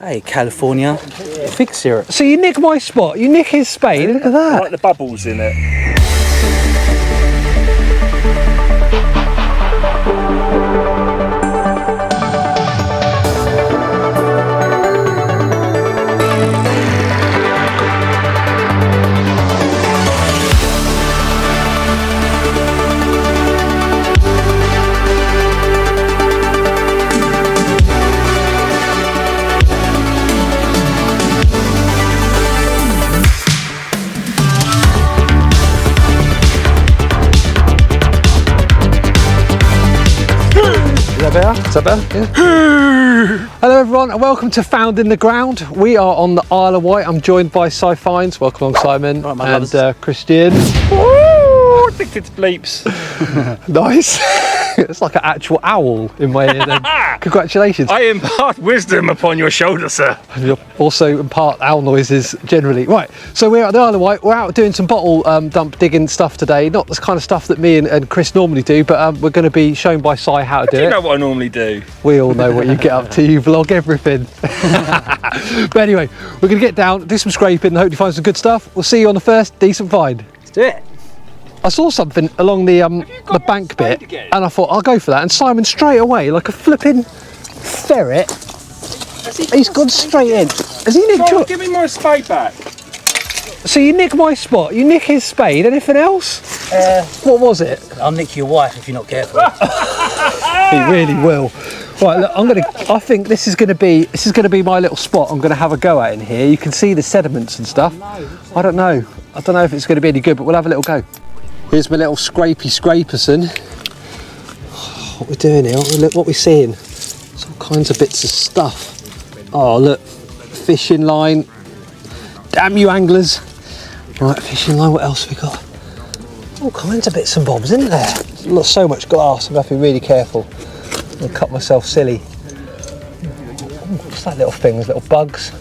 Hey, California, fig syrup. So you nick my spot, you nick his spade, look at that. I like the bubbles in it. Is that better? Yeah. Hello everyone and welcome to Found in the Ground. We are on the Isle of Wight. I'm joined by Finds. Welcome along, Simon. Right, and Christian. Woo! Addicted to bleeps. Nice. It's like an actual owl in my ear then. Congratulations. I impart wisdom upon your shoulder, sir. And you'll also impart owl noises generally. Right, so we're at the Isle of Wight. We're out doing some bottle dump digging stuff today. Not the kind of stuff that me and Chris normally do, but we're going to be shown by Si how to do it. You know what I normally do. We all know what you get up to. You vlog everything. But anyway, we're going to get down, do some scraping, and hopefully find some good stuff. We'll see you on the first decent find. Let's do it. I saw something along the bank bit, and I thought I'll go for that. And Simon straight away, like a flipping ferret, he's gone straight in. Has he nicked your... Give me my spade back. So you nick my spot, you nick his spade. Anything else? What was it? I'll nick your wife if you're not careful. He really will. Right, look, I think this is gonna be my little spot. I'm gonna have a go at in here. You can see the sediments and stuff. I don't know if it's gonna be any good, but we'll have a little go. Here's my little scraperson. What we're doing here, what we're seeing. There's all kinds of bits of stuff. Oh look, fishing line. Damn you anglers. Right, fishing line, what else have we got? All kinds of bits and bobs, isn't there? There's so much glass, I'm gonna have to be really careful. I'll cut myself silly. What's that little thing, there's little bugs.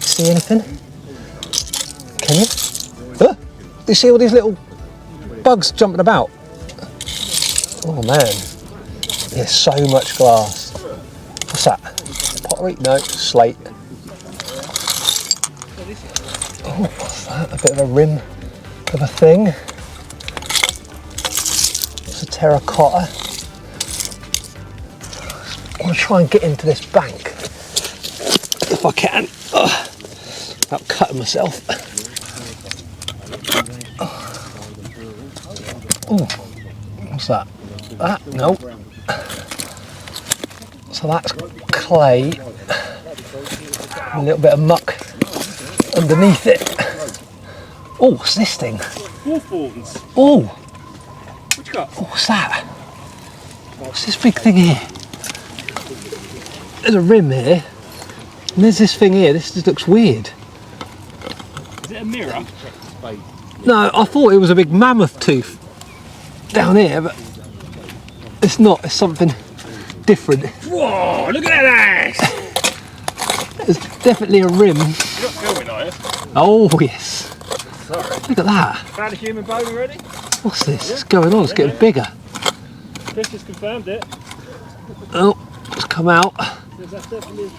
See anything? Can you? Huh? Do you see all these little bugs jumping about? Oh man, there's so much glass. What's that? Pottery? No, slate. Oh, what's that? A bit of a rim of a thing. It's a terracotta. I want to try and get into this bank if I can. Without cutting myself. Oh, what's that? That? No. So that's clay. A little bit of muck underneath it. Oh, what's this thing? Waterfalls. Oh. What you got? Oh, what's that? What's this big thing here? There's a rim here. And there's this thing here. This just looks weird. Is it a mirror? No, I thought it was a big mammoth tooth down here, but it's not. It's something different. Whoa, look at that ass! There's definitely a rim. You're not filming, are you? Oh, yes. Sorry. Look at that. Found a human bone already? What's this? What's going on? It's getting bigger. Chris has confirmed it. Oh, it's come out. That's definitely...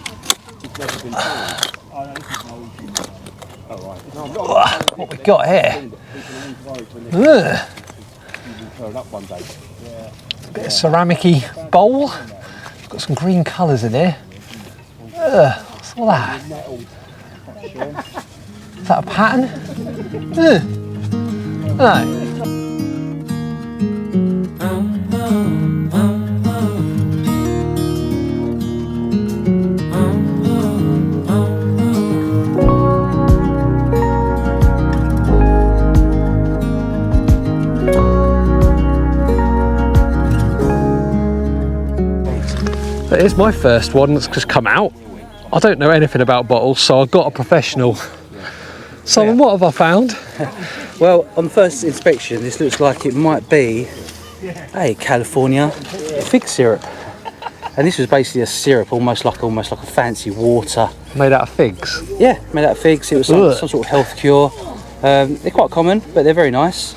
What we got here? Bit of ceramic-y bowl. Got some green colours in here. What's all that? Is that a pattern? No. Here's my first one that's just come out. I don't know anything about bottles, so I've got a professional. Simon, what have I found? Well, on the first inspection, this looks like it might be, hey, California, fig syrup. And this was basically a syrup, almost like a fancy water. Made out of figs? Yeah, made out of figs. It was some sort of health cure. They're quite common, but they're very nice.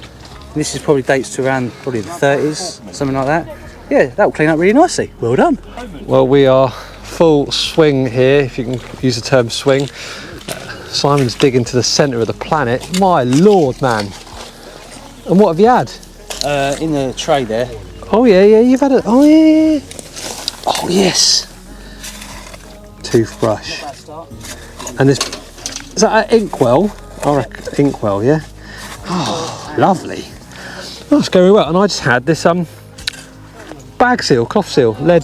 This is probably dates to around probably the 30s, something like that. yeah, that'll clean up really nicely. Well done. Well, we are full swing here, if you can use the term swing. Simon's digging to the centre of the planet. My lord, man. And what have you had? In the tray there. Oh yeah, you've had it. Oh yeah. Oh yes. Toothbrush. And this, is that an Inkwell? I reckon Inkwell, yeah. Oh, lovely. Oh, it's going well. And I just had this bag seal, cloth seal, lead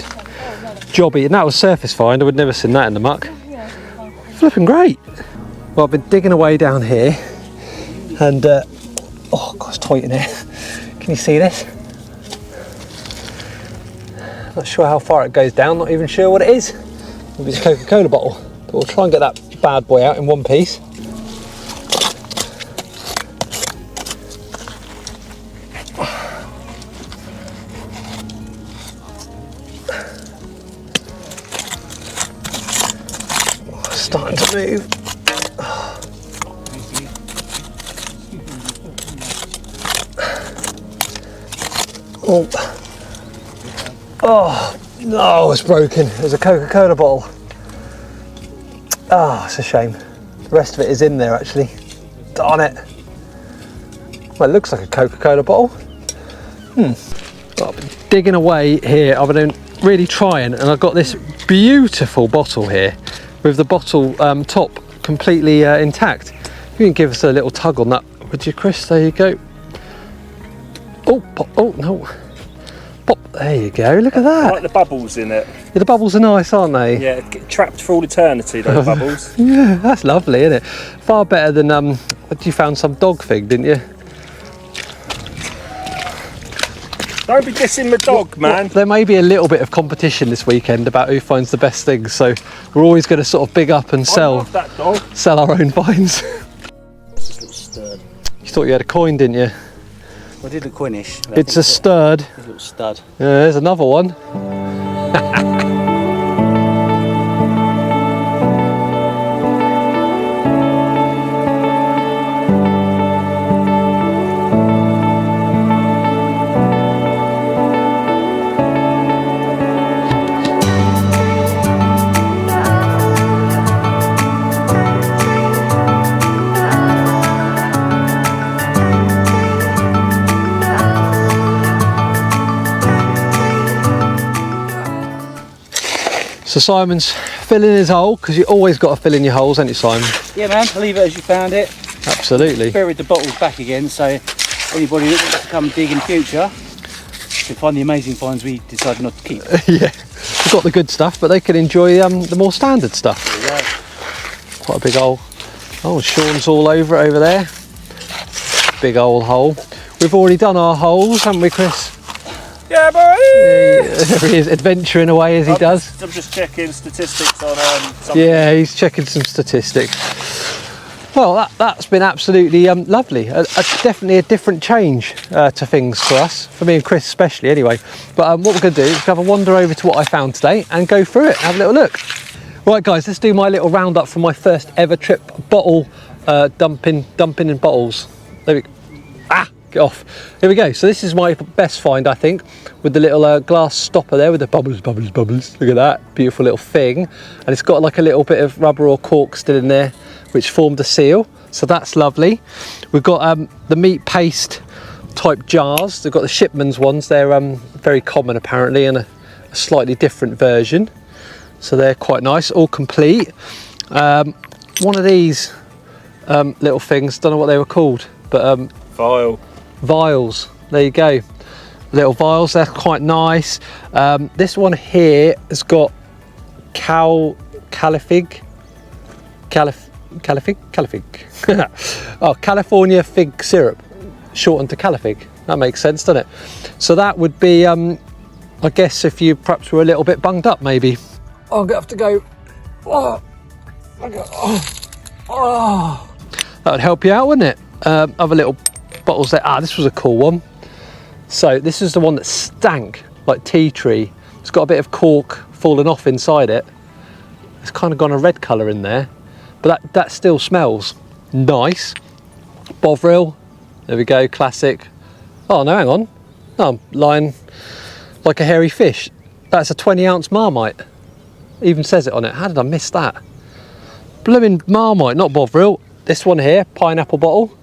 jobby, and that was surface find. I would never seen that in the muck. Flipping great. Well, I've been digging away down here, and oh god, it's tight in here. Can you see this? Not sure how far it goes down, not even sure what it is. Maybe it's a Coca-Cola bottle, but we'll try and get that bad boy out in one piece. Starting to move. Oh no, it's broken. There's a Coca-Cola bottle. Oh, it's a shame. The rest of it is in there actually. Darn it. Well, it looks like a Coca-Cola bottle. Well, I've been digging away here. I've been really trying, and I've got this beautiful bottle here with the bottle top completely intact. You can give us a little tug on that, would you, Chris? There you go. Oh, pop, oh no. Pop, there you go, look at that. I like the bubbles in it. Yeah, the bubbles are nice, aren't they? Yeah, get trapped for all eternity, those bubbles. Yeah, that's lovely, isn't it? Far better than, you found some dog thing, didn't you? Don't be dissing the dog, man. There may be a little bit of competition this weekend about who finds the best things, so we're always going to sort of big up and I sell love that dog. sell our own finds. It's a little sturd. You thought you had a coin, didn't you? Well, I did look coinish. It's a sturd. A little stud. Yeah, there's another one. So Simon's filling his hole, because you always got to fill in your holes, haven't you, Simon? Yeah, man. Leave it as you found it. Absolutely. Buried the bottles back again, so anybody that wants to come dig in future can find the amazing finds we decided not to keep. Yeah, we've got the good stuff, but they can enjoy the more standard stuff. Yeah. Quite a big hole. Oh, Sean's all over it over there. Big old hole. We've already done our holes, haven't we, Chris? Yeah, boy! There he is, adventuring away as he does. I'm just checking statistics on something. Yeah, he's checking some statistics. Well, that's been absolutely lovely. Definitely a different change to things for us, for me and Chris especially anyway. But what we're going to do is have a wander over to what I found today and go through it, have a little look. Right guys, let's do my little roundup from my first ever trip bottle dumping in bottles. There we go. Get off. Here we go. So this is my best find, I think, with the little glass stopper there with the bubbles. Look at that beautiful little thing, and it's got like a little bit of rubber or cork still in there which formed a seal, so that's lovely. We've got the meat paste type jars. They've got the shipman's ones. They're very common apparently, and a slightly different version, so they're quite nice, all complete. One of these little things, don't know what they were called, but vials, there you go, little vials, they're quite nice. This one here has got califig oh, California fig syrup, shortened to califig. That makes sense, doesn't it? So that would be I guess if you perhaps were a little bit bunged up, maybe. I'm gonna have to go. Oh, that would help you out, wouldn't it? Other little bottles there. This was a cool one. So this is the one that stank like tea tree. It's got a bit of cork falling off inside it. It's kind of gone a red colour in there, but that still smells nice. Bovril, there we go, classic. Oh no, hang on, no, I'm lying like a hairy fish. That's a 20-ounce Marmite. Even says it on it. How did I miss that? Blooming Marmite, not Bovril. This one here, pineapple bottle.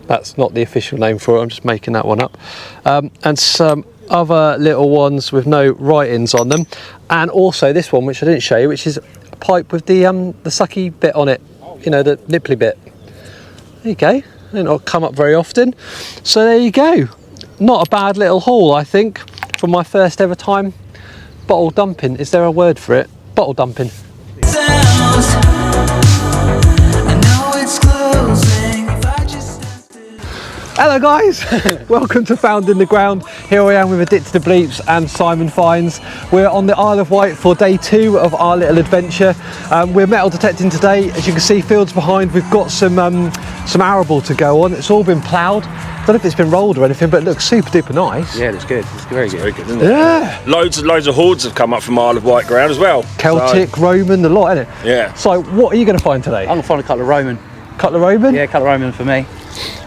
That's not the official name for it, I'm just making that one up. And some other little ones with no writings on them. And also this one, which I didn't show you, which is a pipe with the sucky bit on it. You know, the nipply bit. There you go. They don't come up very often. So there you go. Not a bad little haul, I think, for my first ever time bottle dumping. Is there a word for it? Bottle dumping. Hello guys, welcome to Found in the Ground. Here I am with Addicted to Bleeps and Simon Finds. We're on the Isle of Wight for day 2 of our little adventure. We're metal detecting today. As you can see, fields behind, we've got some arable to go on. It's all been ploughed. I don't know if it's been rolled or anything, but it looks super duper nice. Yeah, it looks good. It's very good. Very good, isn't it? Yeah. Loads of hordes have come up from Isle of Wight ground as well. Celtic, So, Roman, the lot, isn't it? yeah. So what are you going to find today? I'm gonna find a couple of Roman. Couple of Roman? Yeah, a couple of Roman for me.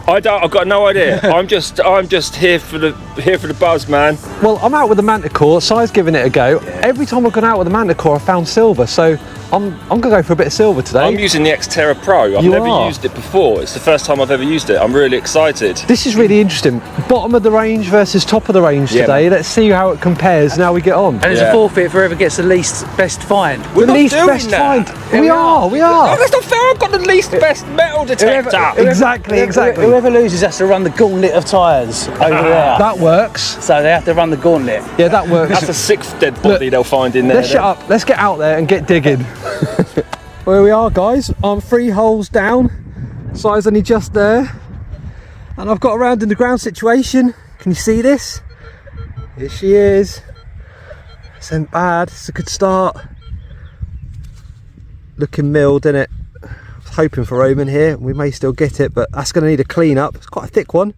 I've got no idea. I'm just here for the buzz, man. Well, I'm out with the Manticore. Si's giving it a go. Every time I've gone out with the Manticore, I've found silver. So I'm gonna go for a bit of silver today. I'm using the Xterra Pro. I've never used it before. It's the first time I've ever used it. I'm really excited. This is really interesting. Bottom of the range versus top of the range today. Let's see how it compares and how we get on. And it's a forfeit for whoever gets the least best find. We're the not least doing best that. find. We are. No, that's not fair. I've got the least best metal detector. Exactly. Whoever loses has to run the gauntlet of tyres over there. That works. So they have to run the gauntlet. Yeah, that works. That's the 6th dead body they'll find in there. Let's shut up. Let's get out there and get digging. Where we are, guys. I'm 3 holes down. Si's only just there. And I've got a round in the ground situation. Can you see this? Here she is. This ain't bad. It's a good start. Looking milled, isn't it? I was hoping for Roman here. We may still get it, but that's going to need a clean up. It's quite a thick one.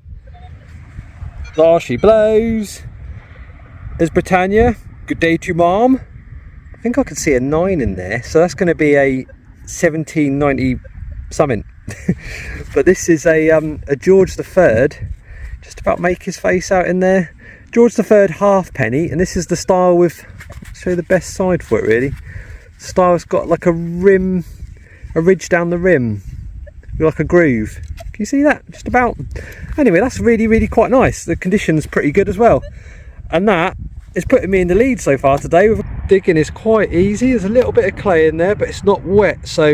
There she blows. There's Britannia. Good day to you, Mom. I think I can see a 9 in there, so that's going to be a 1790 something. But this is a George III. Just about make his face out in there. George III halfpenny, and this is the style with, I'll show you the best side for it really. The style's got like a rim, a ridge down the rim, with like a groove. Can you see that? Just about. Anyway, that's really quite nice. The condition's pretty good as well, and that is putting me in the lead so far today. Digging is quite easy. There's a little bit of clay in there, but it's not wet, so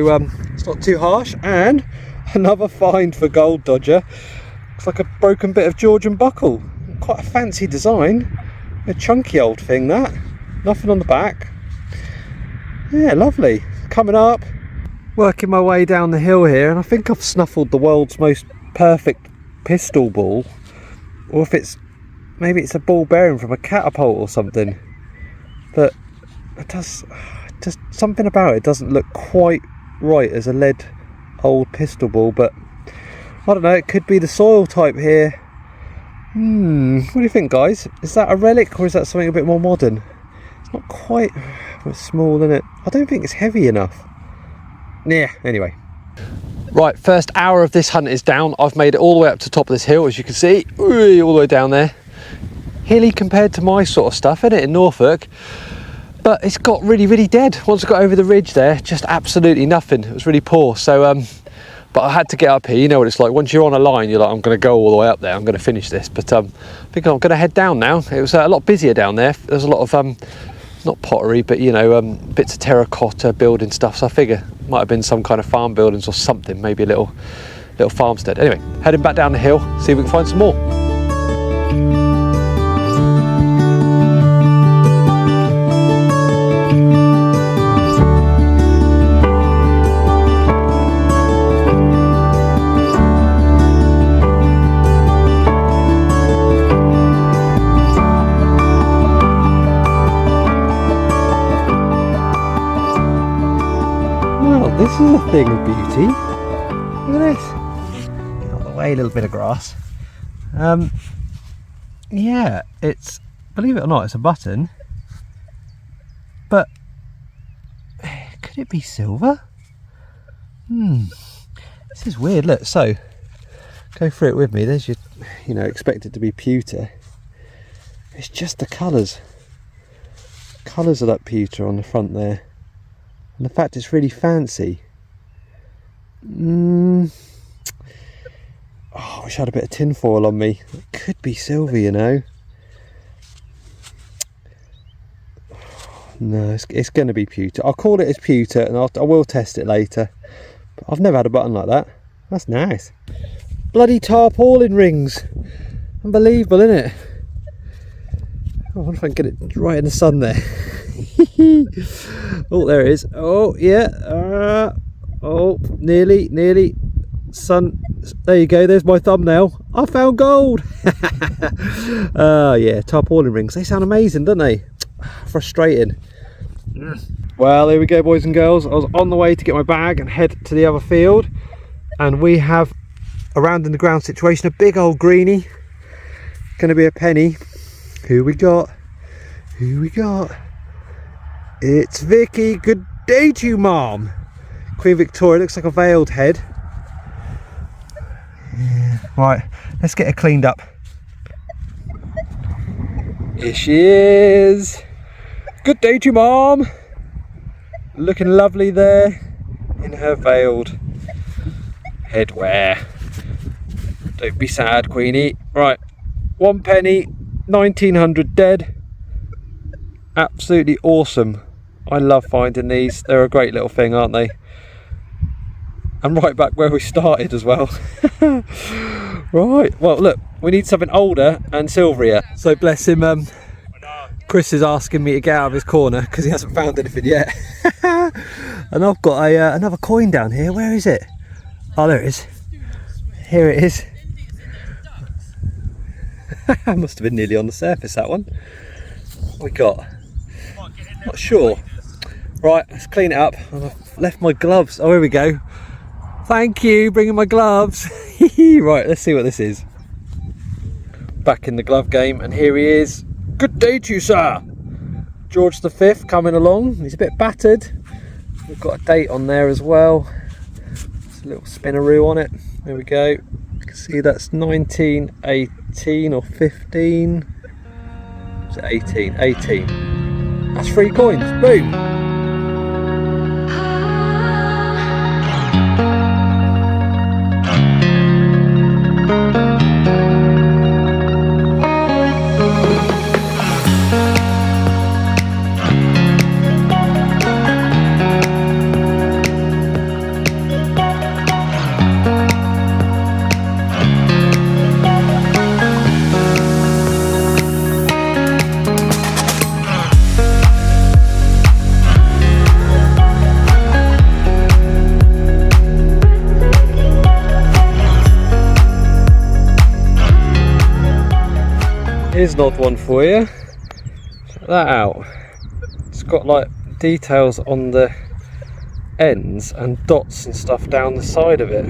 it's not too harsh. And another find for Gold Dodger. Looks like a broken bit of Georgian buckle. Quite a fancy design. A chunky old thing, that. Nothing on the back. Yeah, lovely. Coming up. Working my way down the hill here, and I think I've snuffled the world's most perfect pistol ball. Or if it's, maybe it's a ball bearing from a catapult or something. But it does, just something about it doesn't look quite right as a lead old pistol ball, but I don't know, it could be the soil type here. What do you think, guys? Is that a relic or is that something a bit more modern? It's not quite, it's small, isn't it? I don't think it's heavy enough. Yeah, anyway. Right, first hour of this hunt is down. I've made it all the way up to the top of this hill, as you can see, all the way down there. Hilly compared to my sort of stuff, isn't it, in Norfolk? But it's got really dead. Once I got over the ridge there, just absolutely nothing. It was really poor. So, but I had to get up here. You know what it's like. Once you're on a line, you're like, I'm going to go all the way up there. I'm going to finish this. But I think I'm going to head down now. It was a lot busier down there. There's a lot of, not pottery, but you know, bits of terracotta building stuff. So I figure it might have been some kind of farm buildings or something. Maybe a little farmstead. Anyway, heading back down the hill, see if we can find some more. This is a thing of beauty. Look at this. Get out of the way, a little bit of grass. Yeah, it's, believe it or not, it's a button. But could it be silver? This is weird. Look, so go through it with me. There's your, you know, expect it to be pewter. It's just the colours. Colours of that pewter on the front there. And the fact it's really fancy. Oh, I wish I had a bit of tinfoil on me. It could be silver, you know. No, it's going to be pewter. I'll call it as pewter, and I will test it later. But I've never had a button like that. That's nice. Bloody tarpaulin rings. Unbelievable, isn't it? Oh, I wonder if I can get it right in the sun there. Oh, there it is. Oh, yeah. Oh, nearly. Sun. There you go. There's my thumbnail. I found gold. Yeah, tarpaulin rings. They sound amazing, don't they? Frustrating. Well, here we go, boys and girls. I was on the way to get my bag and head to the other field, and we have a round in the ground situation. A big old greenie. Gonna be a penny. Who we got? It's Vicky. Good day to you, Mom. Queen Victoria. Looks like a veiled head. Yeah. Right, let's get her cleaned up. Here she is. Good day to you, Mom. Looking lovely there in her veiled headwear. Don't be sad, Queenie. Right, 1 penny, 1900 dead. Absolutely awesome. I love finding these. They're a great little thing, aren't they? And right back where we started as well. Right, well look, we need something older and silverier. So bless him, Chris is asking me to get out of his corner because he hasn't found anything yet. And I've got another coin down here. Where is it? Oh, there it is. Here it is. Must have been nearly on the surface, that one. What we got? Not sure. Right, let's clean it up. I've left my gloves. Oh, here we go. Thank you, bringing my gloves. Right, let's see what this is. Back in the glove game, and here he is. Good day to you, sir. George V coming along. He's a bit battered. We've got a date on there as well. There's a little spinaroo on it. There we go. You can see that's 1918 or 15. Is it 18? 18. That's 3 coins. Boom. Here's an odd one for you. Check that out. It's got like details on the ends and dots and stuff down the side of it.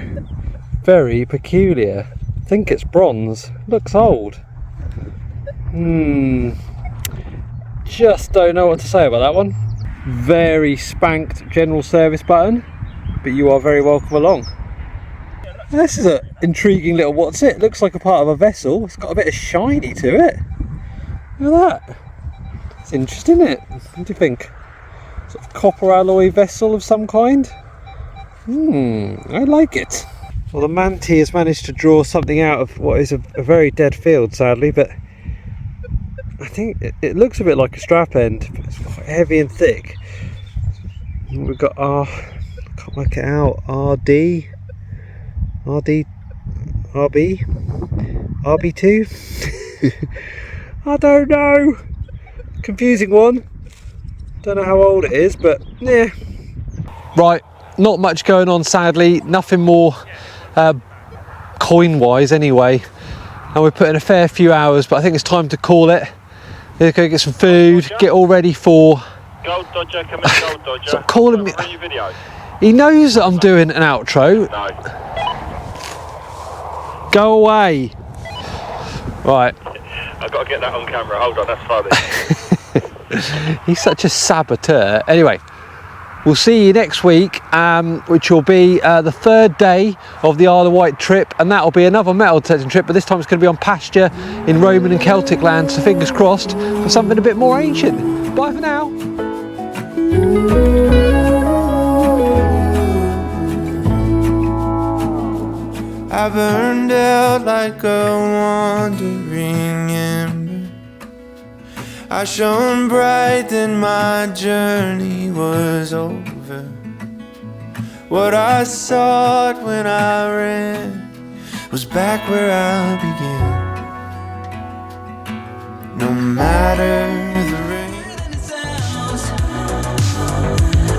Very peculiar. I think it's bronze. Looks old. Just don't know what to say about that one. Very spanked general service button, but you are very welcome along. This is an intriguing little what's it? Looks like a part of a vessel. It's got a bit of shiny to it. Look at that. It's interesting, isn't it? What do you think? Sort of copper alloy vessel of some kind? I like it. Well, the Manti has managed to draw something out of what is a very dead field, sadly, but I think it looks a bit like a strap end, but it's quite heavy and thick. We've got I can't work it out, RB, RB2? I don't know. Confusing one. Don't know how old it is, but yeah. Right, not much going on sadly. Nothing more coin-wise anyway. And we're putting a fair few hours, but I think it's time to call it. Let's go get some food, get all ready for... Gold Dodger, come in, Gold Dodger. Stop calling me. Video. He knows that I'm doing an outro. No. Go away. Right. I've got to get that on camera. Hold on, that's funny. He's such a saboteur. Anyway, we'll see you next week, which will be the 3rd day of the Isle of Wight trip, and that'll be another metal detecting trip, but this time it's going to be on pasture in Roman and Celtic land, so fingers crossed for something a bit more ancient. Bye for now. I burned out like a wandering ember. I shone bright, then my journey was over. What I sought when I ran was back where I began. No matter the rain,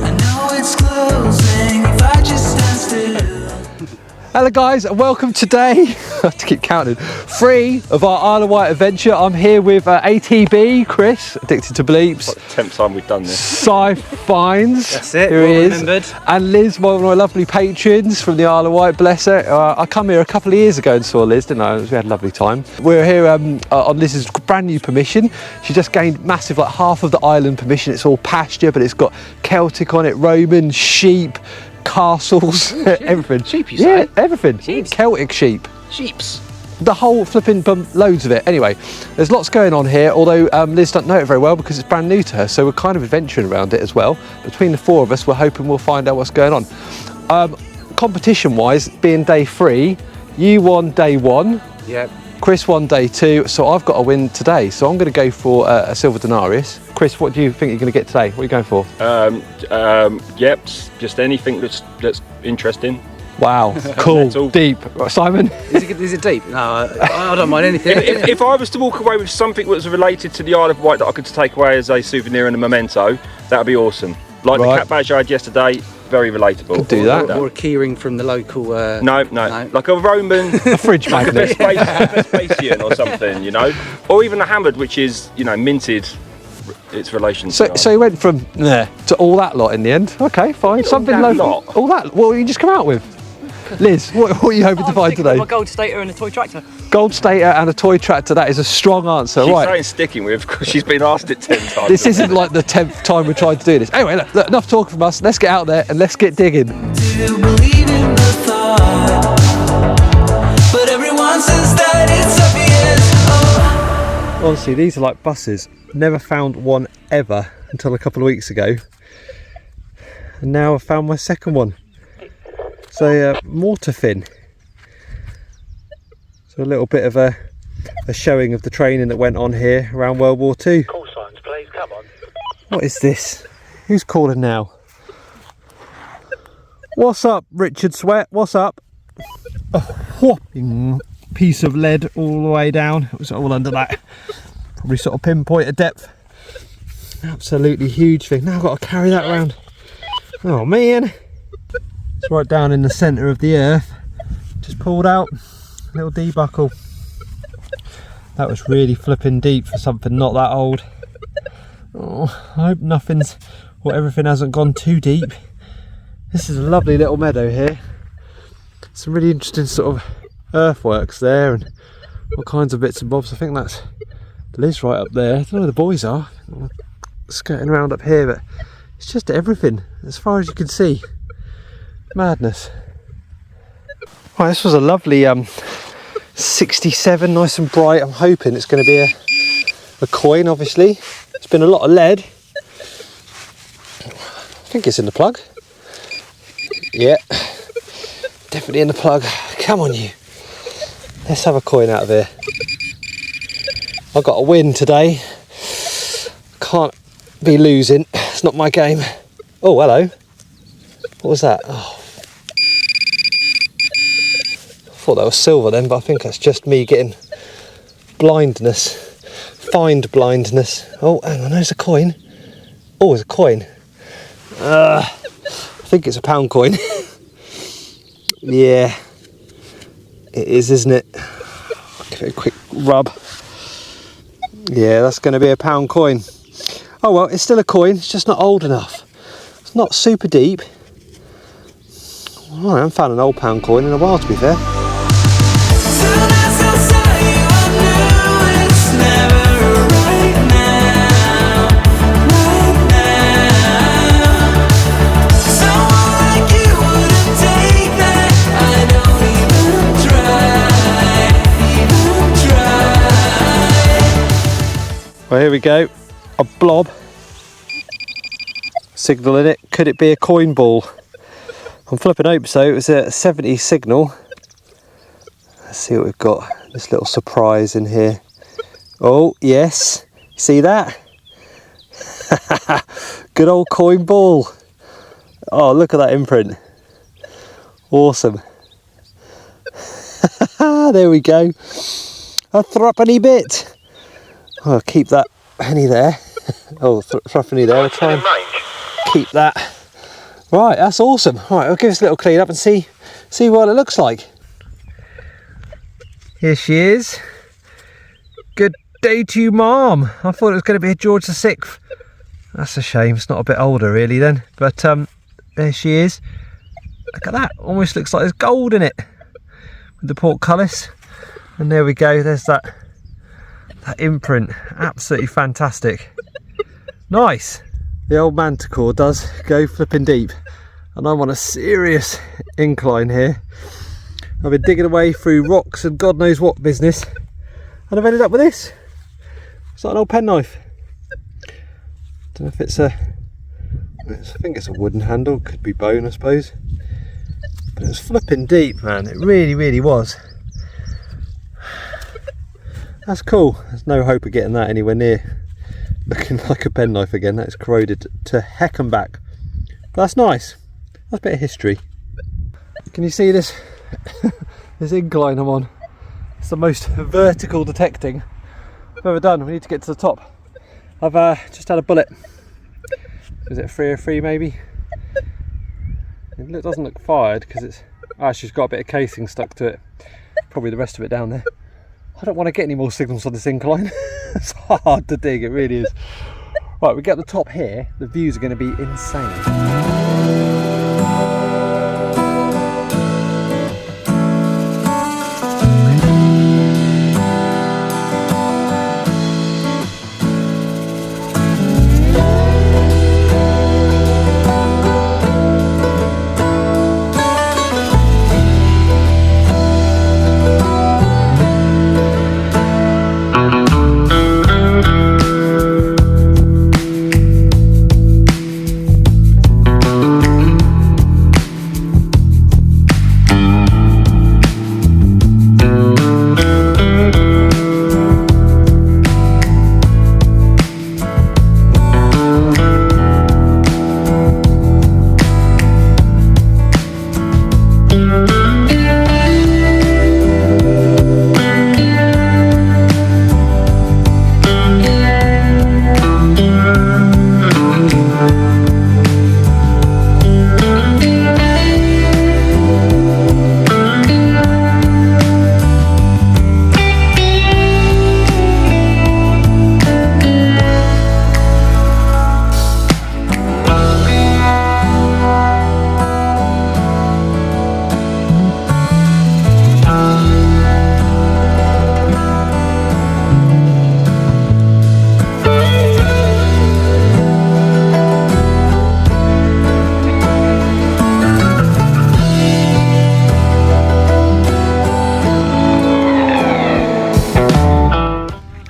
I know it's closing if I just stand still. Hello guys, and welcome today, I have to keep counting, 3 of our Isle of Wight adventure. I'm here with ATB, Chris, addicted to bleeps. It's like the 10th time we've done this. Finds. That's it, here he is. remembered. And Liz, one of my lovely patrons from the Isle of Wight, bless her. I come here a couple of years ago and saw Liz, didn't I? We had a lovely time. We're here on Liz's brand new permission. She just gained massive, like half of the island permission. It's all pasture, but it's got Celtic on it, Roman, sheep, castles, everything. Sheep, you say? Yeah, everything. Sheeps. Celtic sheep. Sheeps. The whole flipping loads of it. Anyway, there's lots going on here, although Liz doesn't know it very well because it's brand new to her, so we're kind of adventuring around it as well. Between the 4 of us, we're hoping we'll find out what's going on. Competition-wise, being day 3, you won day 1. Yep. Chris won day 2, so I've got to win today. So I'm going to go for a silver denarius. Chris, what do you think you're going to get today? What are you going for? Yep, just anything that's interesting. Wow, cool, deep. Simon? Is it deep? No, I don't mind anything. If I was to walk away with something that was related to the Isle of Wight that I could take away as a souvenir and a memento, that would be awesome. Like the cat badge I had yesterday, very relatable. Could do that. Or a keyring from the local... No, like a Roman... A fridge magnet. Vespasian or something, you know? Or even a hammered, which is, you know, minted its relations. So you went from there to all that lot in the end. Okay, fine. Something all that local. lot? All that. What you just come out with? Liz, what are you hoping to find today? A gold stater and a toy tractor. Gold stater and a toy tractor. That is a strong answer. She's right. saying sticking with because she's been asked it 10 times. This isn't like the 10th time we tried to do this. Anyway, look, enough talking from us. Let's get out there and let's get digging. To believe in the thought, but everyone says that it's obvious. Honestly, these are like buses. Never found one ever until a couple of weeks ago. And now I've found my second one. So mortar fin. So a little bit of a showing of the training that went on here around World War II. Call signs, please, come on. What is this? Who's calling now? What's up, Richard Sweat? What's up? A whopping piece of lead all the way down. It was all under that. Probably sort of pinpoint of depth. Absolutely huge thing. Now I've got to carry that around. Oh man. It's right down in the centre of the earth. Just pulled out. Little debuckle. That was really flipping deep for something not that old. Oh, I hope everything hasn't gone too deep. This is a lovely little meadow here. Some really interesting sort of earthworks there and all kinds of bits and bobs. I think that's Liz right up there. I don't know where the boys are. Skirting around up here, but it's just everything as far as you can see. Madness. Right, this was a lovely 67, nice and bright. I'm hoping it's going to be a coin, obviously. It's been a lot of lead. I think it's in the plug. Yeah, definitely in the plug. Come on, you. Let's have a coin out of here. I've got a win today. Can't be losing. It's not my game. Oh, hello. What was that? Oh. I thought that was silver then, but I think that's just me getting blindness. Find blindness. Oh, hang on, there's a coin. Oh, there's a coin. I think it's a pound coin. Yeah, it is, isn't it? Give it a quick rub. Yeah, that's going to be a pound coin. Oh well, it's still a coin, it's just not old enough. It's not super deep. Well, I haven't found an old pound coin in a while, to be fair. Well, here we go. A blob. Signal in it. Could it be a coin ball? I'm flipping hope so. It was a 70 signal. Let's see what we've got. This little surprise in here. Oh, yes. See that? Good old coin ball. Oh, look at that imprint. Awesome. There we go. A threepenny bit. Oh, I'll keep that penny there. Oh, threepenny there. I'll try and keep that. Right, that's awesome. Right, I'll give this a little clean up and see what it looks like. Here she is. Good day to you, Mom. I thought it was going to be a George VI. That's a shame. It's not a bit older, really, then. But there she is. Look at that. Almost looks like there's gold in it with the portcullis. And there we go. There's that imprint. Absolutely fantastic. Nice. The old manticore does go flipping deep, and I'm on a serious incline here. I've been digging away through rocks and God knows what business, and I've ended up with this. It's like an old penknife. Don't know if it's I think it's a wooden handle, could be bone I suppose. But it was flipping deep, man. It really, really was. That's cool. There's no hope of getting that anywhere near looking like a penknife again. That's corroded to heck and back. But that's nice. That's a bit of history. Can you see this? This incline I'm on. It's the most vertical detecting I've ever done. We need to get to the top. I've just had a bullet. Is it 303 maybe? It doesn't look fired because it's actually got a bit of casing stuck to it. Probably the rest of it down there. I don't want to get any more signals on this incline. It's hard to dig, it really is. Right, we get the top here. The views are going to be insane.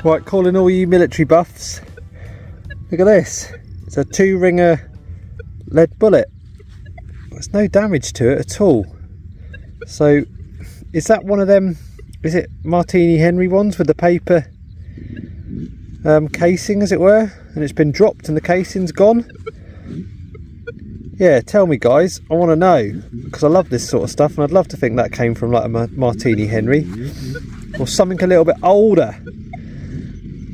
Right, calling all you military buffs. Look at this. It's a 2-ringer lead bullet. There's no damage to it at all. So, is that one of them? Is it Martini Henry ones with the paper casing, as it were? And it's been dropped and the casing's gone? Yeah, tell me guys. I want to know, because I love this sort of stuff, and I'd love to think that came from like a Martini Henry or something a little bit older.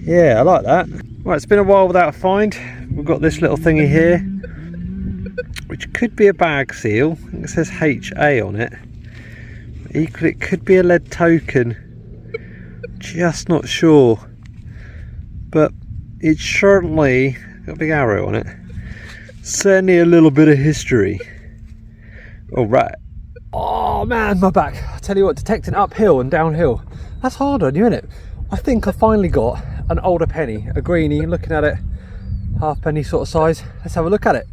Yeah, I like that. Right, it's been a while without a find. We've got this little thingy here, which could be a bag seal. I think it says HA on it. Equally, it could be a lead token. Just not sure. But it's certainly got a big arrow on it. Certainly a little bit of history. All right. Oh man, my back. I tell you what, detecting uphill and downhill, that's hard on you, isn't it? I think I finally got an older penny, a greenie. Looking at it, halfpenny sort of size. Let's have a look at it.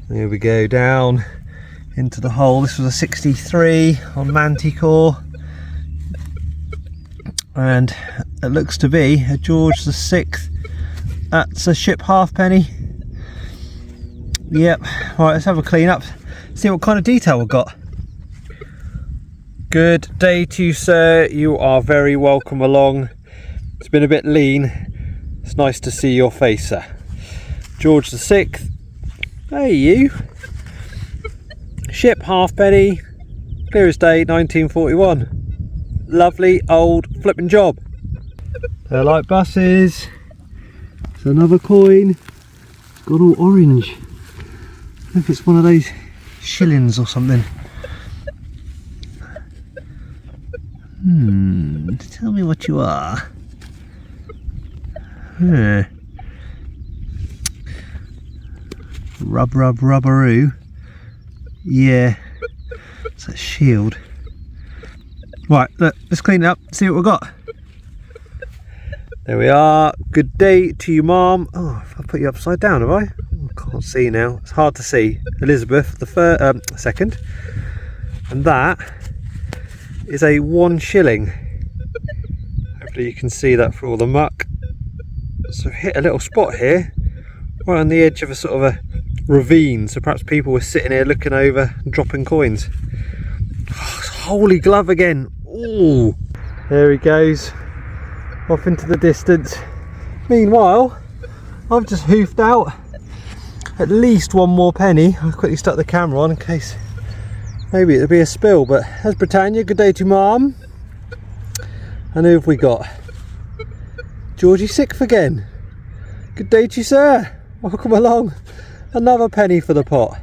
Here we go, down into the hole. This was a 63 on Manticore, and it looks to be a George VI That's a ship halfpenny. Yep. Right, let's have a clean up. See what kind of detail we've got. Good day to you, sir. You are very welcome along. It's been a bit lean. It's nice to see your face, sir. George the 6th. Hey, you. Ship halfpenny. Clear as day, 1941. Lovely old flipping job. They're like buses. It's another coin. It's got all orange. I don't know if it's one of those shillings or something. Tell me what you are. Rubberoo. Yeah, it's a shield. Right, look, let's clean it up, see what we've got. There we are. Good day to you, Mom. Oh, I put you upside down, have I? Oh, I can't see now. It's hard to see. Elizabeth the second. And that is a 1 shilling. Hopefully you can see that for all the muck. So I've hit a little spot here, right on the edge of a sort of a ravine. So perhaps people were sitting here looking over and dropping coins. Oh, holy glove again. Ooh, there he goes. Off into the distance. Meanwhile, I've just hoofed out at least 1 more penny. I quickly stuck the camera on in case maybe it'll be a spill, but there's Britannia. Good day to you, Mum. And who have we got? Georgie 6th again. Good day to you, sir. Welcome along. Another penny for the pot.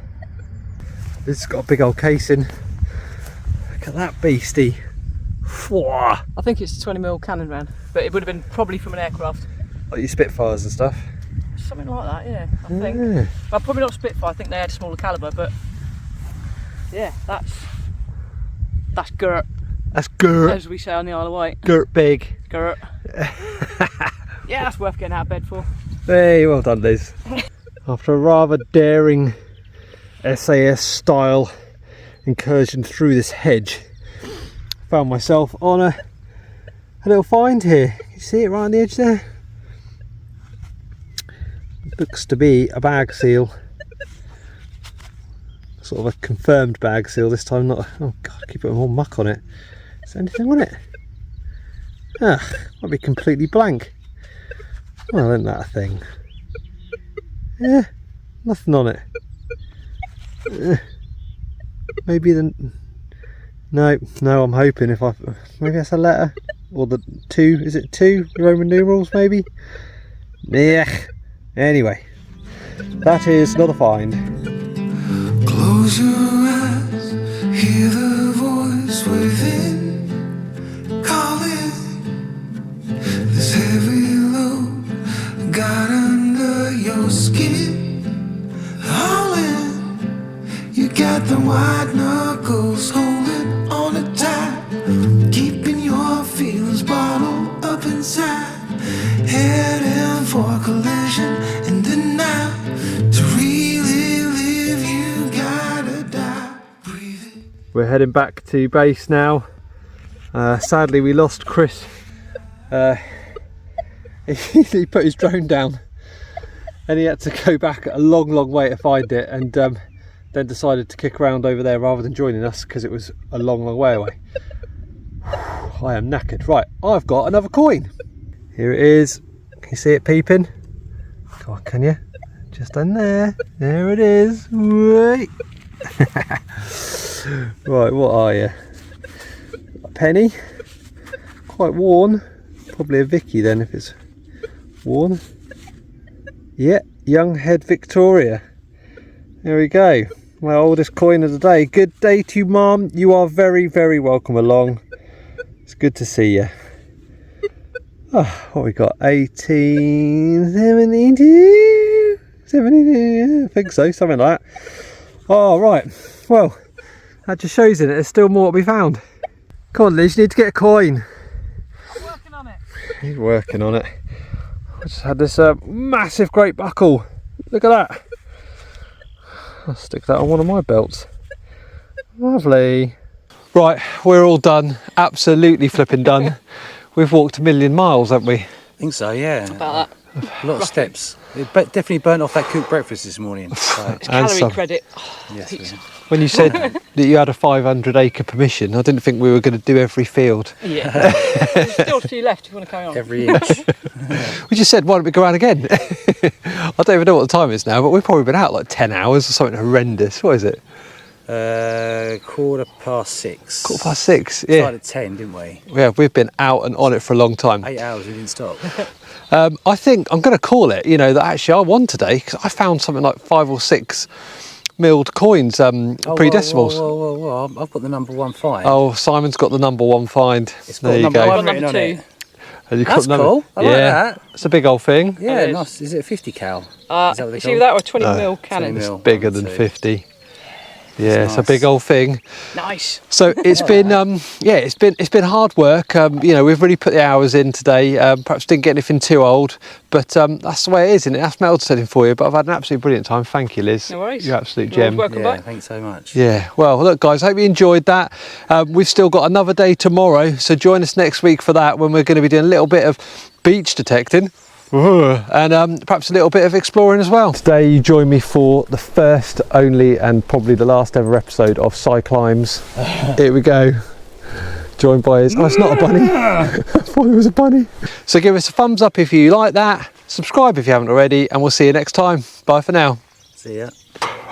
This has got a big old casing. Look at that beastie. I think it's a 20mm cannon round, but it would have been probably from an aircraft. Like your Spitfires and stuff? Something like that, yeah, I think. Well, probably not Spitfire, I think they had a smaller calibre, but yeah, that's girt. That's girt. As we say on the Isle of Wight. Girt big. Girt. Yeah, that's worth getting out of bed for. Hey, well done, Liz. After a rather daring SAS style incursion through this hedge, found myself on a little find here. You see it right on the edge there? Looks to be a bag seal. Sort of a confirmed bag seal this time, not a, oh god, I keep putting more muck on it. Is there anything on it? Ah, might be completely blank. Well, isn't that a thing? Yeah, nothing on it. Maybe the... No, I'm hoping if I... Maybe that's a letter? Or the 2, is it 2 Roman numerals maybe? Yeah. Anyway, that is not a find. Close your eyes, hear the voice within calling. This heavy load got under your skin. Hauling, you got the white knuckles holding on it tight, keeping your feelings bottled up inside. Heading for a collision in the night. To really live, you gotta die. Breathing. We're heading back to base now. Sadly, we lost Chris. He put his drone down and he had to go back a long way to find it, and then decided to kick around over there rather than joining us because it was a long way away. I am knackered. Right, I've got another coin. Here it is. Can you see it peeping? Come on, can you? Just in there. There it is. Wait. Right, what are you? A penny. Quite worn. Probably a Vicky then if it's worn. Yeah, Young Head Victoria. There we go. My oldest coin of the day. Good day to you, Mum. You are very welcome along. It's good to see you. Oh, what we got? 1872? 72, yeah, I think so, something like that. Oh, right. Well, that just shows it. There's still more to be found. Come on, Liz, you need to get a coin. I'm working on it. He's working on it. I just had this massive great buckle. Look at that. I'll stick that on one of my belts. Lovely. Right, we're all done. Absolutely flipping done. We've walked 1,000,000 miles, haven't we? I think so, yeah. About that. A lot of steps. It definitely burnt off that cooked breakfast this morning. So. And Calorie some. credit. Yes, When you said that you had a 500-acre permission, I didn't think we were going to do every field. Yeah. There's still a few left if you want to carry on. every inch. We just said, why don't we go out again? I don't even know what the time is now, but we've probably been out like 10 hours or something horrendous. What is it? 6:15. 6:15, yeah. Started at 10, didn't we? Yeah, we've been out and on it for a long time. 8 hours, we didn't stop. I think I'm going to call it, you know, that actually I won today because I found something like 5 or 6 milled coins, pre-decimals. Whoa. I've got the number 1 find. Oh, Simon's got the number 1 find. It's got There you number go. 1 Number written on 2. it. And you got That's the number- cool. I like that. It's a big old thing. Yeah, It is. nice. Is it a 50 cal? Is that what they It's call either that or a 20 No. mil 20 cannon. mil. Bigger 1 than or 2. 50. Yeah, it's a nice. big old thing. Nice. So it's been, it's been hard work. You know, we've really put the hours in today. Perhaps didn't get anything too old, but that's the way it is, isn't it? That's metal setting for you. But I've had an absolutely brilliant time. Thank you, Liz. No worries. You're an absolute You're gem. welcome Yeah, back. thanks so much. Yeah. Well, look, guys. I hope you enjoyed that. We've still got another day tomorrow, so join us next week for that when we're going to be doing a little bit of beach detecting. And perhaps a little bit of exploring as well. Today you join me for the first, only and probably the last ever episode of Cyclimes. Here we go. Joined by his... Oh, it's not a bunny. I thought it was a bunny. So give us a thumbs up if you like that. Subscribe if you haven't already, and we'll see you next time. Bye for now. See ya.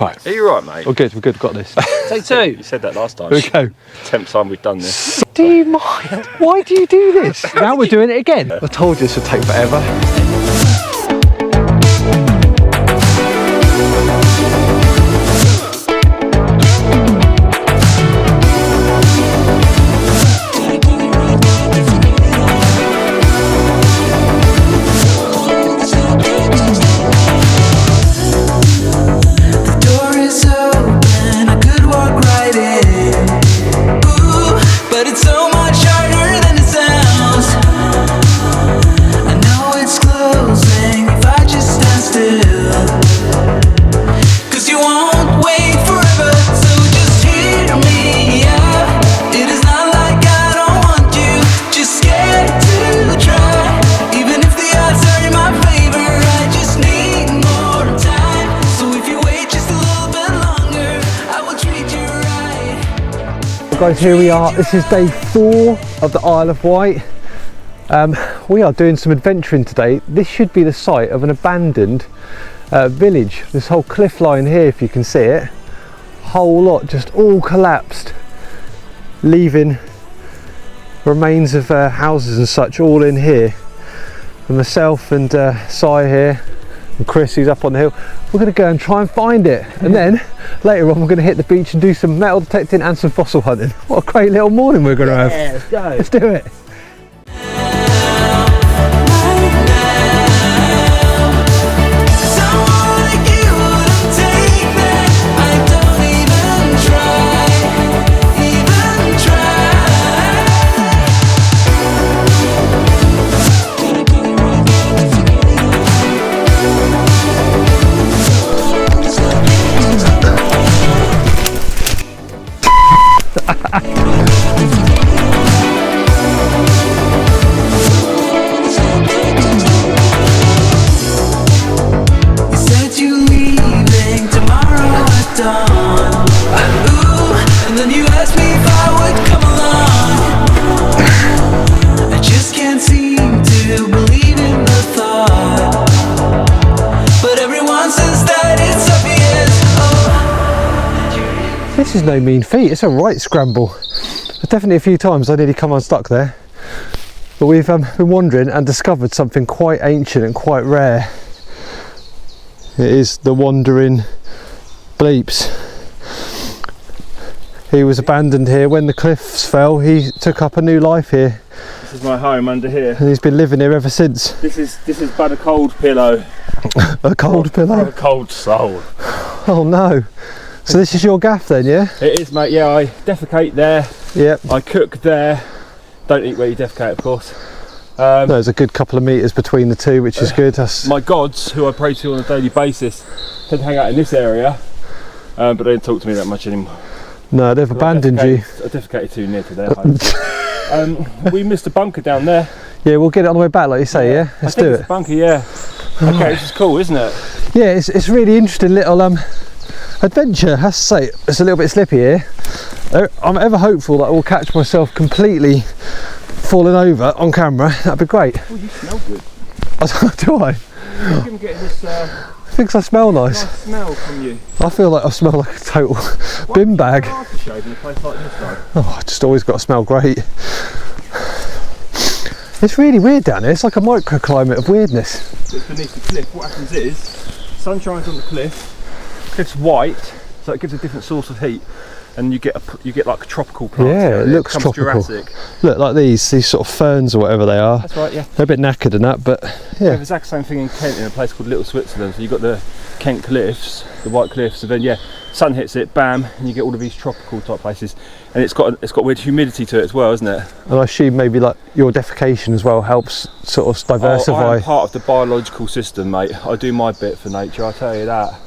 Right. Are you right, mate? We're good, got this. Take 2. You said that last time. Here we go. 10th time we've done this. Do you mind? Why do you do this? Now we're doing it again. I told you this would take forever. The door is open, I could walk right in. Ooh, but it's so much harder than it sounds. I know it's closing if I just stand still. 'Cause you won't wait forever, so just hear me out. It is not like I don't want you, just scared to try. Even if the odds are in my favor, I just need more time. So if you wait just a little bit longer, I will treat you right. Guys, here we are. This is day 4 of the Isle of Wight. We are doing some adventuring today. This should be the site of an abandoned village. This whole cliff line here, if you can see it, whole lot just all collapsed, leaving remains of houses and such all in here. And myself and Si here and Chris, who's up on the hill, we're going to go and try and find it, and then later on we're going to hit the beach and do some metal detecting and some fossil hunting. What a great little morning we're going to have. Let's go. Let's do it. Someone like you wouldn't take that. I don't even try, even You said you leaving tomorrow at dawn. Ooh, and then you asked me if I would come along. I just can't seem to believe in the thought, but everyone says that it's obvious. Oh, This is no mean feat. It's a right scramble. There's definitely a few times I nearly come unstuck there, but we've been wandering and discovered something quite ancient and quite rare. It is the wandering Bleeps. He was abandoned here when the cliffs fell. He took up a new life here, This is my home under here. and he's been living here ever since. This is but a cold pillow. A cold A pillow. cold soul. Oh no. So this is your gaff then, yeah? It is, mate. Yeah, I defecate there. Yep. I cook there. Don't eat where you defecate, of course. There's a good couple of metres between the two, which is good. That's... My gods, who I pray to on a daily basis, tend to hang out in this area, but they don't talk to me that much anymore. No, they've abandoned you. I defecated too near to their home. We missed a bunker down there. Yeah, we'll get it on the way back, like you say, yeah? Let's I think do it's it. a bunker, yeah. Okay, this is cool, isn't it? Yeah, it's really interesting little adventure. I have to say, it's a little bit slippy here. I'm ever hopeful that I will catch myself completely falling over on camera. That'd be great. Oh, you smell good. Do I? I'm getting this Thinks I smell nice. nice smell from you. I feel like I smell like a total bin bag. Aftershave in a place like this though. Oh, I just always got to smell great. It's really weird down here. It's like a microclimate of weirdness. It's beneath the cliff. What happens is, sun shines on the cliff. Cliff's white, so it gives a different source of heat, and you get like tropical plants. Yeah, it looks tropical. Jurassic. Look, like these sort of ferns or whatever they are. That's right, yeah. They're a bit knackered and that, but Yeah, yeah. the exact same thing in Kent, in a place called Little Switzerland. So you've got the Kent cliffs, the white cliffs, and then yeah, sun hits it, bam, and you get all of these tropical type places. And it's got weird humidity to it as well, isn't it? And I assume maybe like your defecation as well helps sort of diversify. Oh, I am part of the biological system, mate. I do my bit for nature, I tell you that.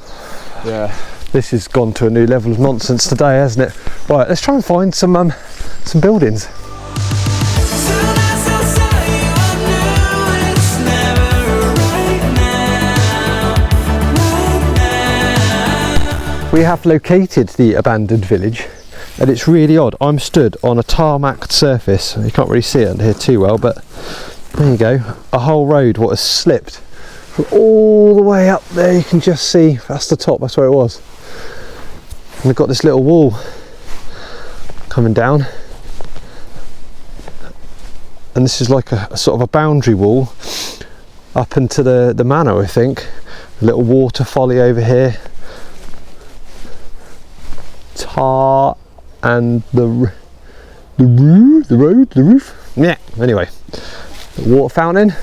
Yeah. This has gone to a new level of nonsense today, hasn't it? Right, let's try and find some buildings. We have located the abandoned village, and it's really odd. I'm stood on a tarmac surface. You can't really see it under here too well, but there you go. A whole road what has slipped from all the way up there. You can just see, that's the top, that's where it was. And we've got this little wall coming down, and this is like a sort of a boundary wall up into the manor, I think. A little water folly over here, tar, and the roof. Yeah. Anyway, the water fountain.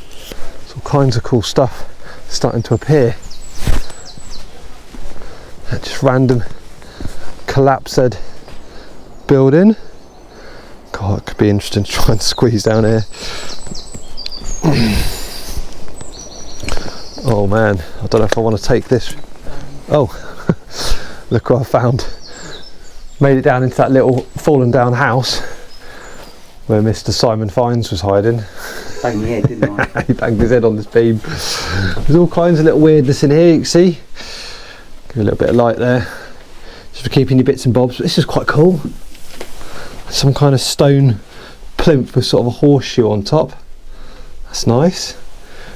There's all kinds of cool stuff starting to appear. Just random collapsed building. God, it could be interesting to try and squeeze down here. Oh man, I don't know if I want to take this. Oh, look what I found. Made it down into that little fallen down house where Mr. Simon Finds was hiding. Banged my head, didn't I? He banged his head on this beam. There's all kinds of little weirdness in here, you can see. Give a little bit of light there, just for keeping your bits and bobs. But this is quite cool. Some kind of stone plinth with sort of a horseshoe on top. That's nice.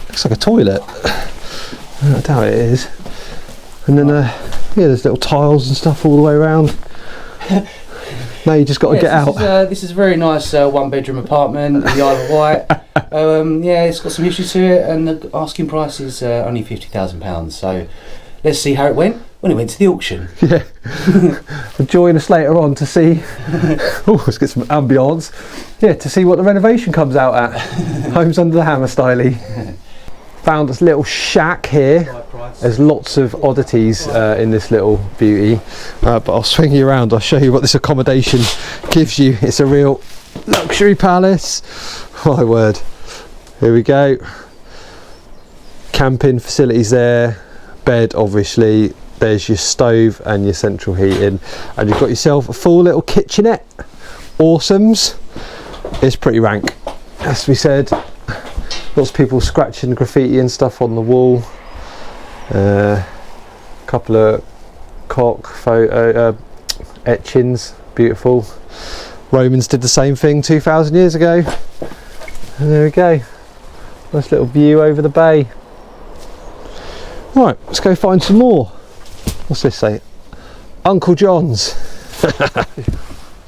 Looks like a toilet. I doubt it is. And then yeah, there's little tiles and stuff all the way around. Now you just got to get out. This is a very nice one-bedroom apartment in the Isle of Wight. Yeah, it's got some history to it, and the asking price is only £50,000. So let's see how it went when it went to the auction. Yeah. Join us later on to see. Oh, let's get some ambience. Yeah, to see what the renovation comes out at. Homes Under the Hammer styley. Found this little shack here. There's lots of oddities in this little beauty, but I'll swing you around. I'll show you what this accommodation gives you. It's a real luxury palace. My word. Here we go. Camping facilities there. Bed, obviously. There's your stove and your central heating, and you've got yourself a full little kitchenette. Awesomes. It's pretty rank, as we said. Lots of people scratching graffiti and stuff on the wall. Couple of cock photo etchings, beautiful. Romans did the same thing 2,000 years ago. And there we go. Nice little view over the bay. Right, let's go find some more. What's this say? Uncle John's.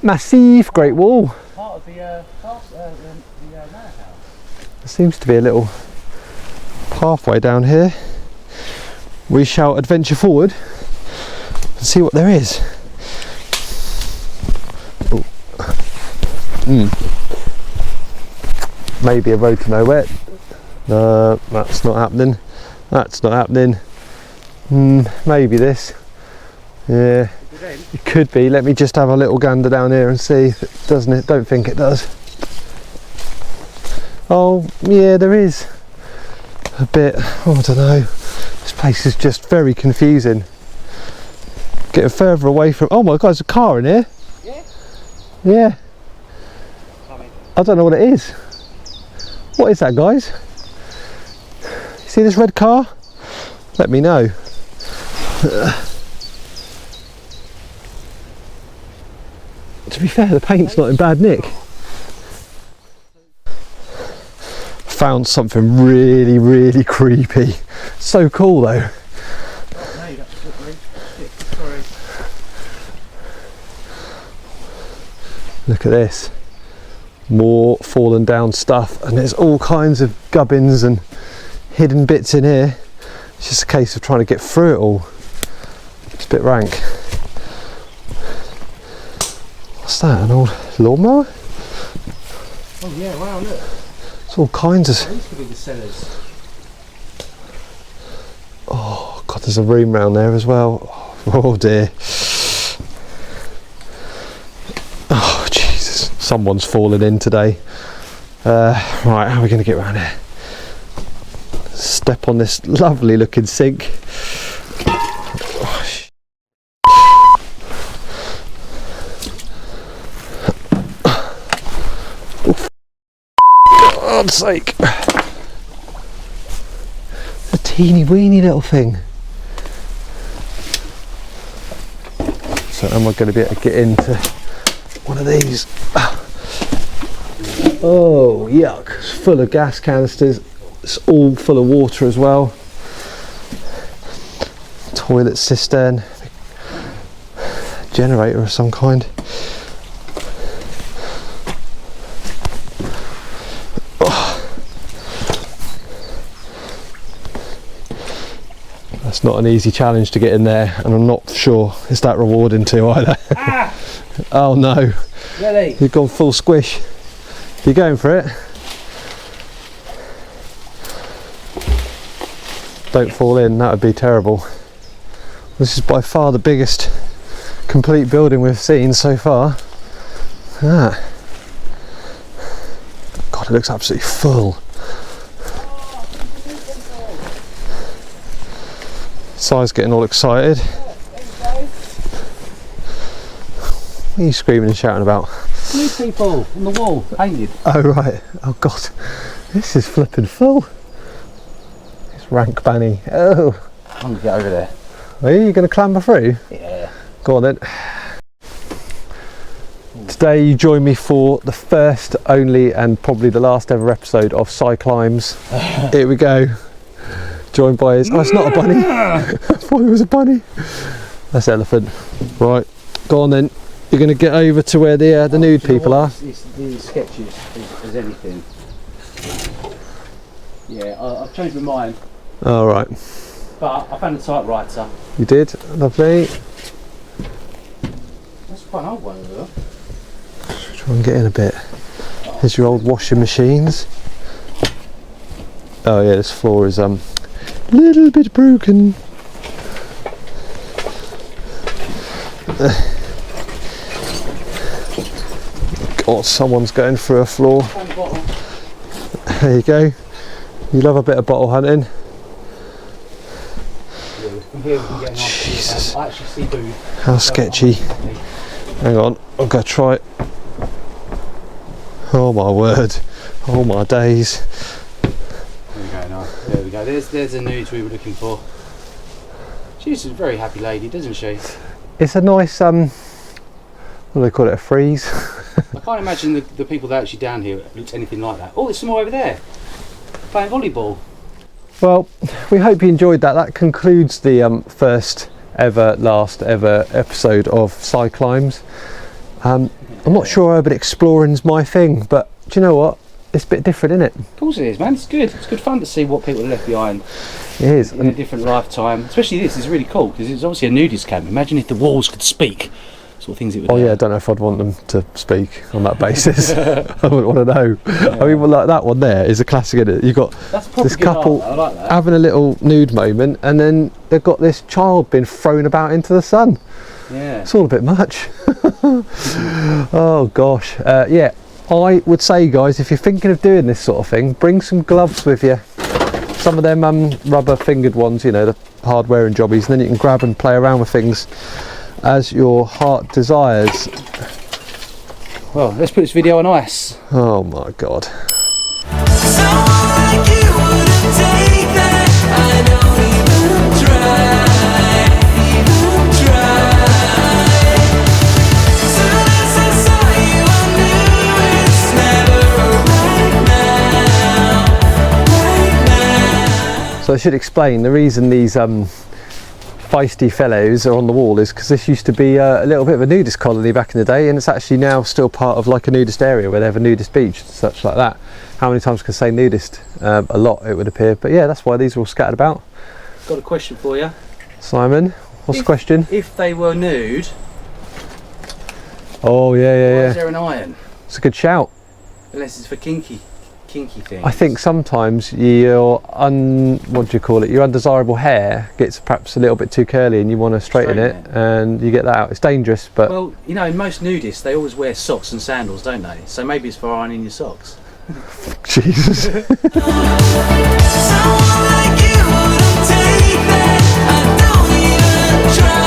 Massive Great Wall. Part of the manor house. There seems to be a little pathway down here. We shall adventure forward and see what there is. Maybe a road to nowhere. No, that's not happening. That's not happening. Maybe this. Yeah, it could be. Let me just have a little gander down here and see if it doesn't. It don't think it does. Oh yeah, there is a bit. Oh, I don't know. This place is just very confusing. Getting further away from. Oh my God, there's a car in here. Yeah. Yeah. I don't know what it is. What is that, guys? See this red car? Let me know. To be fair, the paint's not in bad nick. Found something really, really creepy. So cool though. Look at this. More fallen down stuff, and there's all kinds of gubbins and hidden bits in here. It's just a case of trying to get through it all. It's a bit rank. What's that, an old lawnmower? Oh yeah, wow, look. It's all kinds of... These could be the cellars. Oh God, there's a room round there as well. Oh dear. Oh Jesus, someone's fallen in today. Right, how are we going to get around here? Step on this lovely looking sink. God's sake. A teeny weeny little thing. So am I going to be able to get into one of these? Oh yuck, it's full of gas canisters. It's all full of water as well. Toilet cistern. Generator of some kind. That's not an easy challenge to get in there, and I'm not sure it's that rewarding too either. Ah! Oh no. Really? You've gone full squish. You going for it? Don't fall in, that would be terrible. This is by far the biggest complete building we've seen so far. Ah. God, it looks absolutely full. Si's getting all excited. What are you screaming and shouting about? Blue people on the wall, painted. Oh right, oh God, this is flipping full. It's rank banny. Oh. I'm going to get over there. Are you going to clamber through? Yeah. Go on then. Today you join me for the first, only and probably the last ever episode of Sci Climbs. Here we go. Joined by his... Oh, it's not a bunny. I thought it was a bunny. That's elephant. Right, go on then. You're going to get over to where the nude people are. It's the sketches as anything. Yeah, I've changed my mind. All right. But I found a typewriter. You did? Lovely. That's quite an old one, though. Try and get in a bit. Here's your old washing machines. Oh yeah, this floor is a little bit broken. God, someone's going through a floor. There you go. You love a bit of bottle hunting. From here we can get an Jesus. I actually see food. How sketchy. Hang on, I'm going to try it. Oh my word. Oh my days. There we go now. There we go. There's the nudes we were looking for. She's a very happy lady, doesn't she? It's a nice, what do they call it, a freeze? I can't imagine the people that are actually down here looks anything like that. Oh, there's some more over there. Playing volleyball. Well, we hope you enjoyed that. That concludes the first ever, last ever episode of Sci Climbs. I'm not sure urban exploring's my thing, but do you know what? It's a bit different, isn't it? Of course it is, man. It's good. It's good fun to see what people have left behind It is. in a different lifetime. Especially this is really cool because it's obviously a nudist camp. Imagine if the walls could speak. Sort of things it would. Oh yeah, I don't know if I'd want them to speak on that basis. I wouldn't want to know. Yeah. I mean, well, like that one there is a classic, isn't it? You've got this couple I like that. having a little nude moment, and then they've got this child being thrown about into the sun. Yeah. It's all a bit much. Oh gosh. Yeah, I would say, guys, if you're thinking of doing this sort of thing, bring some gloves with you. Some of them rubber fingered ones, you know, the hard wearing jobbies, and then you can grab and play around with things as your heart desires. Well, let's put this video on ice. Oh my God. Someone like you wouldn't take that So I should explain the reason these feisty fellows are on the wall is because this used to be a little bit of a nudist colony back in the day, and it's actually now still part of like a nudist area where they have a nudist beach and such like that. How many times can I say nudist? A lot, it would appear. But yeah, that's why these are all scattered about. Got a question for you, Simon, what's the question? If they were nude, Oh yeah, why is there an iron? It's a good shout. Unless it's for kinky things. I think sometimes your what do you call it? Your undesirable hair gets perhaps a little bit too curly, and you want to straighten it, and you get that out. It's dangerous, but well, you know, in most nudists they always wear socks and sandals, don't they? So maybe it's for ironing your socks. Jesus. Someone like you wouldn't take that. I don't even try.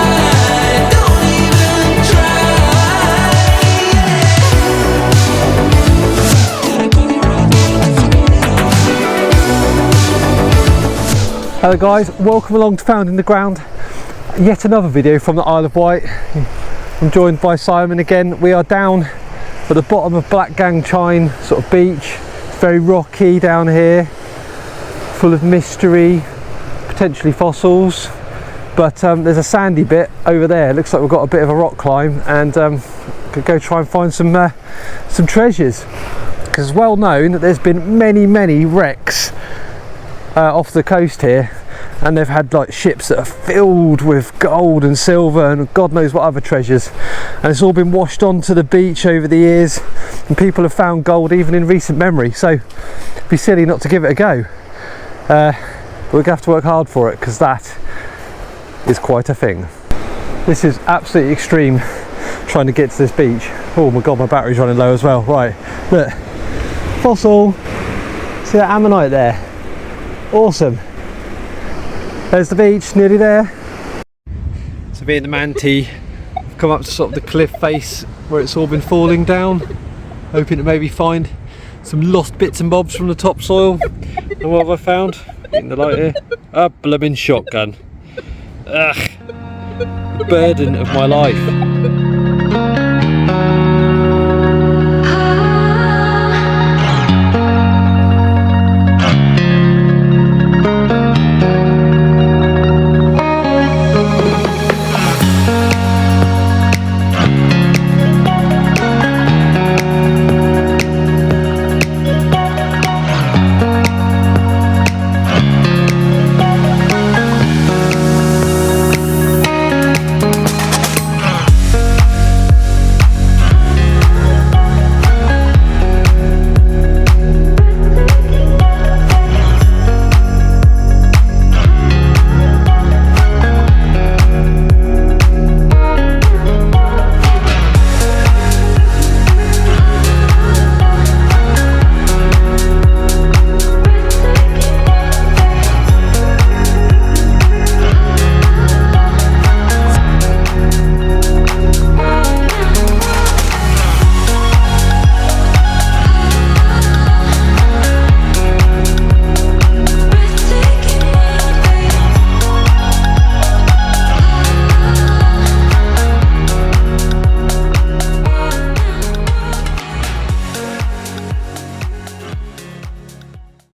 Don't even Hello guys, welcome along to Found in the Ground. Yet another video from the Isle of Wight. I'm joined by Simon again. We are down at the bottom of Black Gang Chine sort of beach. It's very rocky down here, full of mystery, potentially fossils. But there's a sandy bit over there. Looks like we've got a bit of a rock climb, and could go try and find some treasures. Because it's well known that there's been many wrecks off the coast here, and they've had like ships that are filled with gold and silver and God knows what other treasures, and it's all been washed onto the beach over the years, and people have found gold even in recent memory, so it'd be silly not to give it a go. But we're gonna have to work hard for it, because that is quite a thing. This is absolutely extreme trying to get to this beach. Oh my god, my battery's running low as well. Right, look, fossil, see that ammonite there? Awesome. There's the beach, nearly there. So me and the Manti have come up to sort of the cliff face where it's all been falling down, hoping to maybe find some lost bits and bobs from the topsoil. And what have I found? In the light here, a blooming shotgun. Ugh, the burden of my life.